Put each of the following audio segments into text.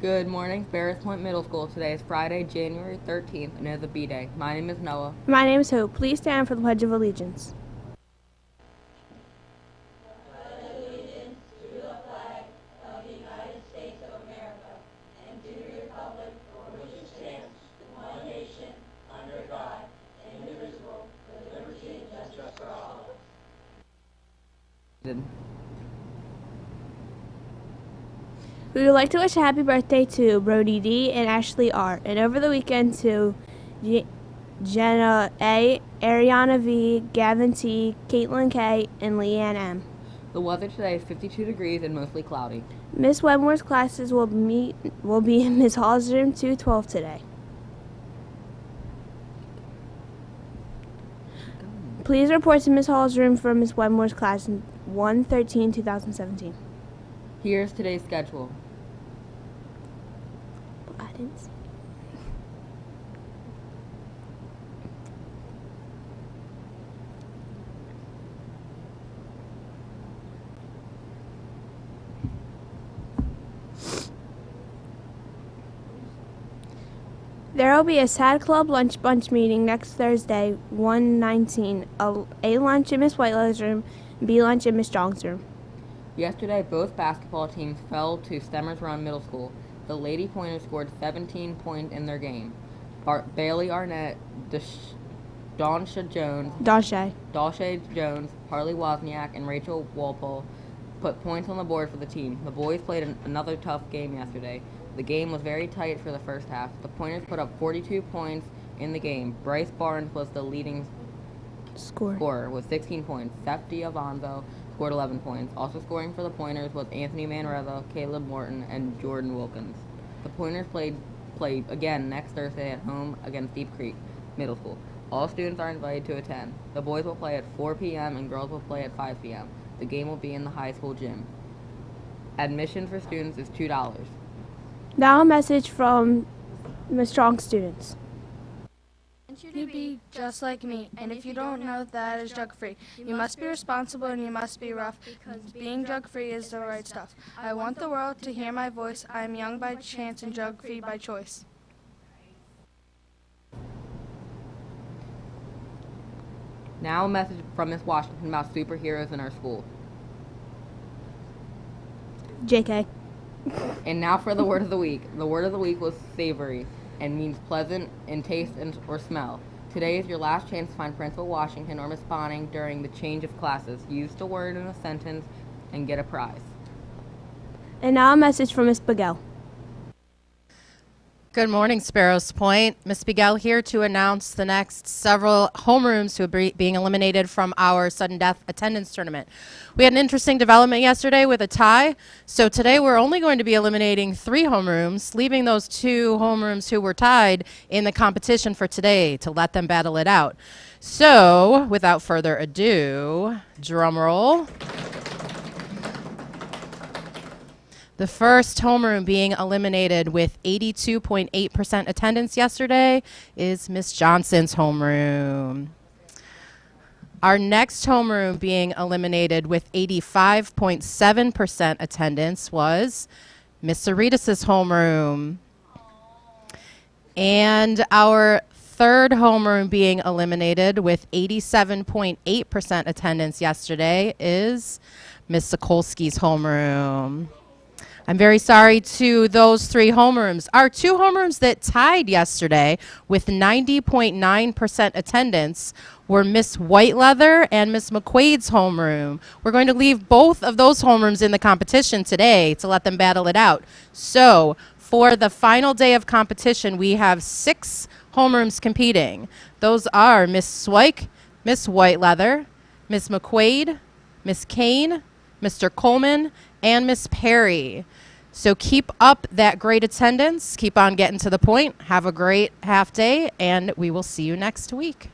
Good morning, Sparrows Point Middle School. Today is Friday, January 13th, and it is a B-Day. My name is Noah. My name is Hope. Please stand for the Pledge of Allegiance. We would like to wish a happy birthday to Brody D and Ashley R. And over the weekend to Jenna A, Ariana V, Gavin T, Caitlin K, and Leanne M. The weather today is 52 degrees and mostly cloudy. Miss Wedmore's classes will be in Miss Hall's room 212 today. Please report to Miss Hall's room for Miss Wedmore's class 1/13/2017. Here's today's schedule. I didn't see. There will be a Sad Club Lunch Bunch meeting next Thursday, 1/19, A lunch in Miss Whitelove's room, B lunch in Miss Jong's room. Yesterday, both basketball teams fell to Stemmers Run Middle School. The Lady Pointers scored 17 points in their game. Bailey Arnett, Dalsha Jones, Harley Wozniak, and Rachel Walpole put points on the board for the team. The boys played another tough game yesterday. The game was very tight for the first half. The Pointers put up 42 points in the game. Bryce Barnes was the leading scorer with 16 points. Seth Diavanzo scored 11 points. Also scoring for the Pointers was Anthony Manreza, Caleb Morton, and Jordan Wilkins. The Pointers play again next Thursday at home against Deep Creek Middle School. All students are invited to attend. The boys will play at 4 p.m. and girls will play at 5 p.m. The game will be in the high school gym. Admission for students is $2. Now a message from Miss Strong students. You be just like me, and if you don't know that is drug-free, you must be responsible and you must be rough, because being drug-free is the right stuff. I want the world to hear my voice. I am young by chance and drug-free by choice. Now a message from Miss Washington about superheroes in our school. JK. And now for the word of the week. The word of the week was savory and means pleasant in taste or smell. Today is your last chance to find Principal Washington or Miss Bonning during the change of classes. Use the word in a sentence and get a prize. And now a message from Miss Bigel. Good morning, Sparrows Point. Ms. Bigel here to announce the next several homerooms who are being eliminated from our sudden death attendance tournament. We had an interesting development yesterday with a tie, so today we're only going to be eliminating 3 homerooms, leaving those 2 homerooms who were tied in the competition for today to let them battle it out. So, without further ado, drum roll. The first homeroom being eliminated with 82.8% attendance yesterday is Miss Johnson's homeroom. Our next homeroom being eliminated with 85.7% attendance was Miss Cerritos' homeroom. And our third homeroom being eliminated with 87.8% attendance yesterday is Miss Sokolski's homeroom. I'm very sorry to those 3 homerooms. Our 2 homerooms that tied yesterday with 90.9% attendance were Miss Whiteleather and Miss McQuaid's homeroom. We're going to leave both of those homerooms in the competition today to let them battle it out. So for the final day of competition, we have 6 homerooms competing. Those are Miss Swike, Miss Whiteleather, Miss McQuaid, Miss Kane, Mr. Coleman, and Miss Perry. So keep up that great attendance. Keep on getting to the point. Have a great half day, and we will see you next week.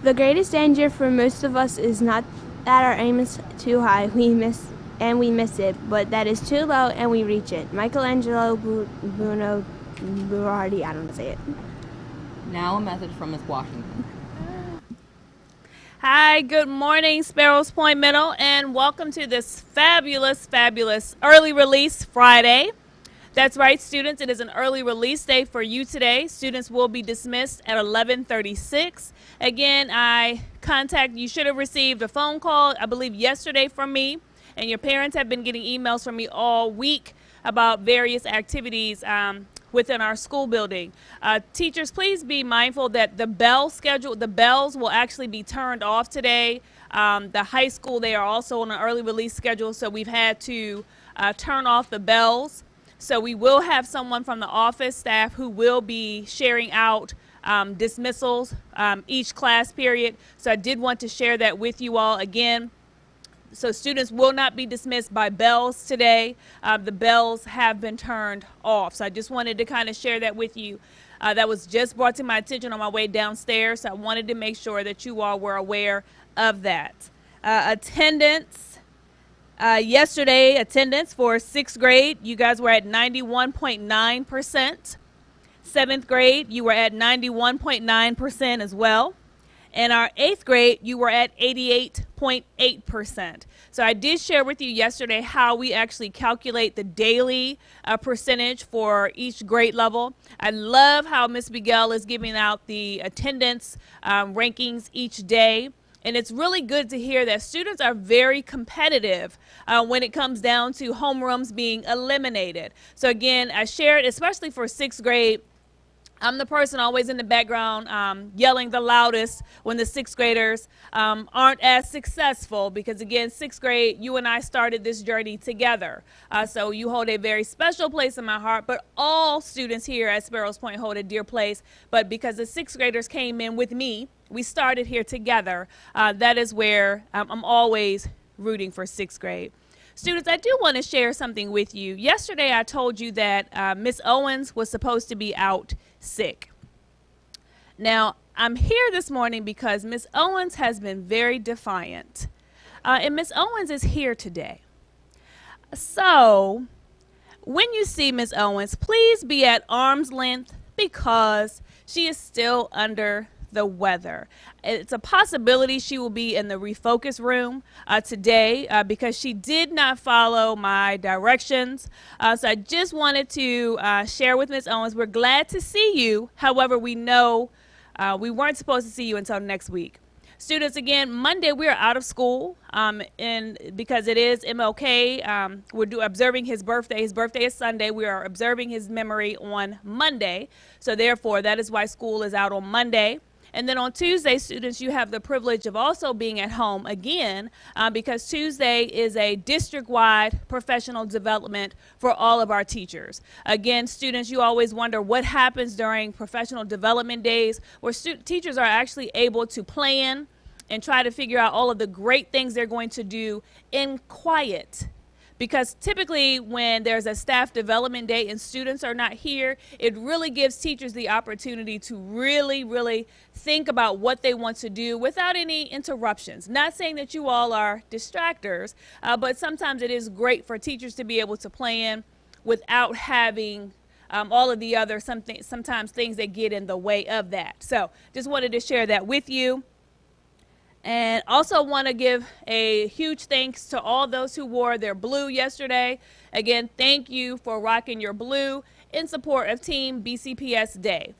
The greatest danger for most of us is not that our aim is too high, we miss it, but that is too low and we reach it. Michelangelo Buonarroti, I don't know how to say it. Now a message from Miss Washington. Hi, good morning, Sparrows Point Middle, and welcome to this fabulous early release Friday. That's right, students, it is an early release day for you today. Students will be dismissed at 11:36. Again, you should have received a phone call, I believe yesterday from me, and your parents have been getting emails from me all week about various activities within our school building. Teachers, please be mindful that the bells will actually be turned off today. The high school, they are also on an early release schedule, so we've had to turn off the bells. So we will have someone from the office staff who will be sharing out dismissals each class period. So I did want to share that with you all again. So students will not be dismissed by bells today. The bells have been turned off. So I just wanted to kind of share that with you. That was just brought to my attention on my way downstairs. So I wanted to make sure that you all were aware of that. Attendance. Yesterday, attendance for 6th grade, you guys were at 91.9%. 7th grade, you were at 91.9% as well. And our 8th grade, you were at 88.8%. So I did share with you yesterday how we actually calculate the daily percentage for each grade level. I love how Ms. Miguel is giving out the attendance rankings each day. And it's really good to hear that students are very competitive when it comes down to homerooms being eliminated. So again, I shared, especially for 6th grade, I'm the person always in the background yelling the loudest when the 6th graders aren't as successful because, again, 6th grade, you and I started this journey together. So you hold a very special place in my heart, but all students here at Sparrows Point hold a dear place. But because the 6th graders came in with me, we started here together. That is where I'm always rooting for 6th grade. Students, I do want to share something with you. Yesterday, I told you that Miss Owens was supposed to be out sick. Now, I'm here this morning because Miss Owens has been very defiant. And Miss Owens is here today. So, when you see Miss Owens, please be at arm's length because she is still under the weather. It's a possibility she will be in the refocus room today because she did not follow my directions. So I just wanted to share with Ms. Owens, we're glad to see you. However, we know we weren't supposed to see you until next week. Students, again, Monday we are out of school because it is MLK. We're observing his birthday. His birthday is Sunday. We are observing his memory on Monday. So therefore, that is why school is out on Monday. And then on Tuesday, students, you have the privilege of also being at home again because Tuesday is a district-wide professional development for all of our teachers. Again, students, you always wonder what happens during professional development days where teachers are actually able to plan and try to figure out all of the great things they're going to do in quiet. Because typically when there's a staff development day and students are not here, it really gives teachers the opportunity to really think about what they want to do without any interruptions. Not saying that you all are distractors, but sometimes it is great for teachers to be able to plan without having all of the other sometimes things that get in the way of that. So just wanted to share that with you. And also want to give a huge thanks to all those who wore their blue yesterday. Again, thank you for rocking your blue in support of Team BCPS Day.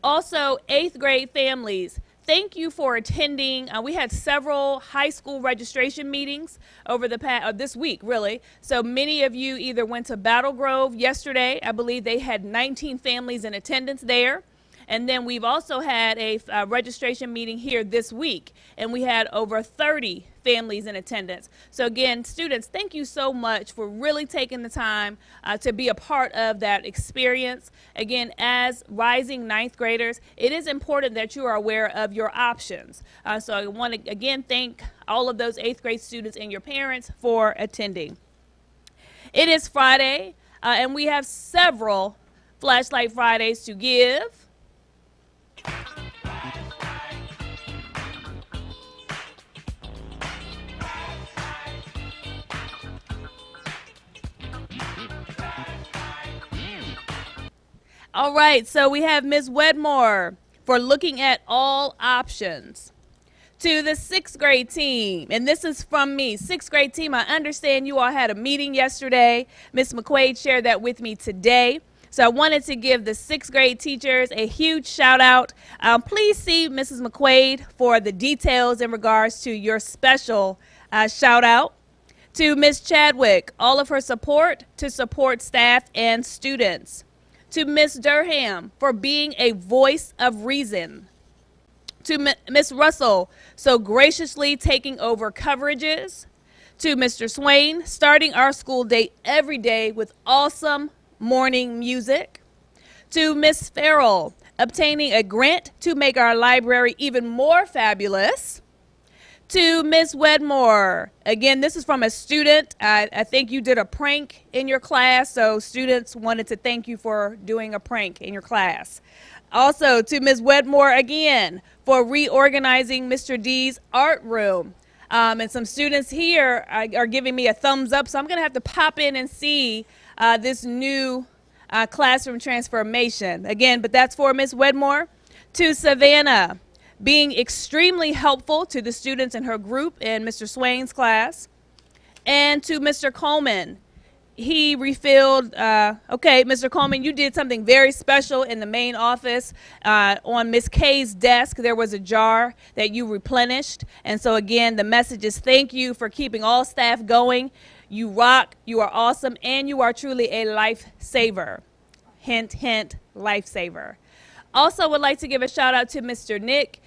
Also, 8th grade families, thank you for attending. We had several high school registration meetings over this week, really. So many of you either went to Battle Grove yesterday. I believe they had 19 families in attendance there. And then we've also had a registration meeting here this week, and we had over 30 families in attendance. So again, students, thank you so much for really taking the time to be a part of that experience. Again, as rising 9th graders, it is important that you are aware of your options. So I want to again thank all of those 8th grade students and your parents for attending. It is Friday, and we have several Flashlight Fridays to give. All right, so we have Ms. Wedmore for looking at all options. To the sixth grade team, and this is from me. Sixth grade team, I understand you all had a meeting yesterday. Ms. McQuaid shared that with me today. So I wanted to give the sixth grade teachers a huge shout out. Please see Mrs. McQuaid for the details in regards to your special shout out. To Ms. Chadwick, all of her support to support staff and students. To Ms. Durham for being a voice of reason. To Ms. Russell, so graciously taking over coverages. To Mr. Swain, starting our school day every day with awesome morning music. To Ms. Farrell, obtaining a grant to make our library even more fabulous. To Ms. Wedmore, again, this is from a student. I think you did a prank in your class, so students wanted to thank you for doing a prank in your class. Also, to Ms. Wedmore again for reorganizing Mr. D's art room. And some students here are giving me a thumbs up, so I'm going to have to pop in and see this new classroom transformation. Again, but that's for Ms. Wedmore. To Savannah, being extremely helpful to the students in her group in Mr. Swain's class. And to Mr. Coleman, he refilled, okay, Mr. Coleman, you did something very special in the main office. On Miss Kay's desk, there was a jar that you replenished. And so again, the message is thank you for keeping all staff going. You rock, you are awesome, and you are truly a lifesaver. Hint, hint, lifesaver. Also would like to give a shout out to Mr. Nick.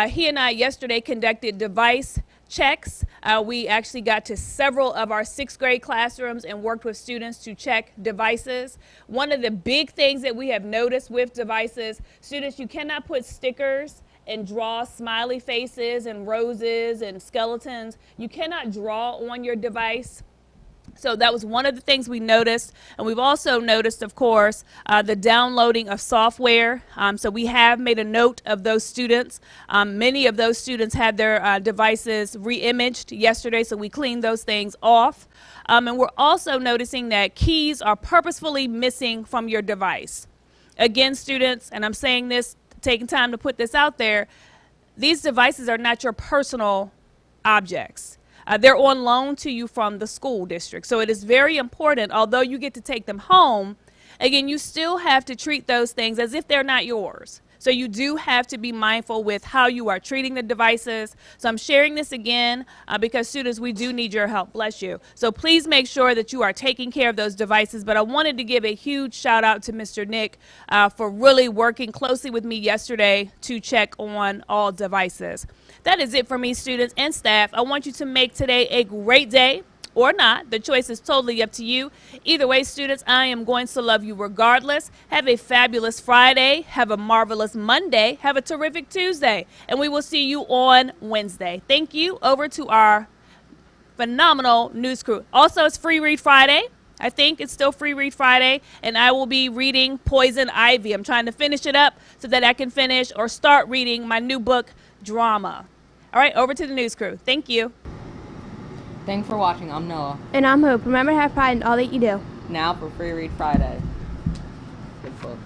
He and I yesterday conducted device checks. We actually got to several of our sixth grade classrooms and worked with students to check devices. One of the big things that we have noticed with devices, students, you cannot put stickers and draw smiley faces and roses and skeletons. You cannot draw on your device. So that was one of the things we noticed. And we've also noticed, of course, the downloading of software. So we have made a note of those students. Many of those students had their devices re-imaged yesterday, so we cleaned those things off. And we're also noticing that keys are purposefully missing from your device. Again, students, and I'm saying this, taking time to put this out there, these devices are not your personal objects. They're on loan to you from the school district. So it is very important, although you get to take them home, again, you still have to treat those things as if they're not yours. So you do have to be mindful with how you are treating the devices. So I'm sharing this again because students, we do need your help. Bless you. So please make sure that you are taking care of those devices. But I wanted to give a huge shout out to Mr. Nick for really working closely with me yesterday to check on all devices. That is it for me, students and staff. I want you to make today a great day. Or not. The choice is totally up to you. Either way, students, I am going to love you regardless. Have a fabulous Friday. Have a marvelous Monday. Have a terrific Tuesday. And we will see you on Wednesday. Thank you. Over to our phenomenal news crew. Also, it's Free Read Friday. I think it's still Free Read Friday. And I will be reading Poison Ivy. I'm trying to finish it up so that I can finish or start reading my new book, Drama. All right, over to the news crew. Thank you. Thanks for watching. I'm Noah. And I'm Hope. Remember to have pride in all that you do. Now for Free Read Friday. Good book.